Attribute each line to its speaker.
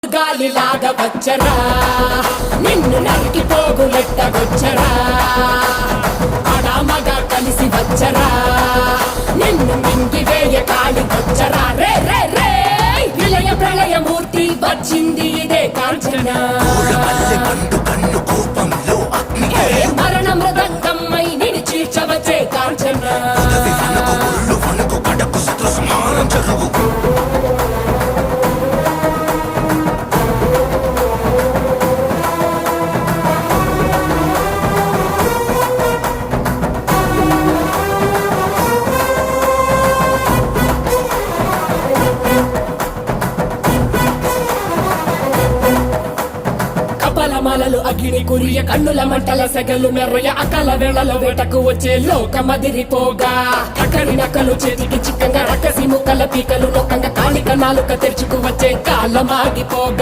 Speaker 1: గాలిలాగా వచ్చరా నిన్ను నరికి పోగులెట్టగొచ్చరా ఆడామగా కలిసి వచ్చరా నిన్ను మింగి వేయ కాళికొచ్చరా రే రే రే విలయ ప్రళయమూర్తి వచ్చింది ఇదే కాంచన మరణ మృదంగమ్మై నిన్ను చీల్చవచ్చే కాంచన కపలమాలలు అగ్ని కురియ కన్నుల మంటల సెగలు మెర్రయ అకల వేళల వేటకు వచ్చే లోకమదిరిపోగా కకరి నకలు చేతికి చిక్కంగా రకసి ముక్కల పీకలు నొక్కంగా కాళిక నాలుక తెరుచుకు వచ్చే కాలమాగిపోగా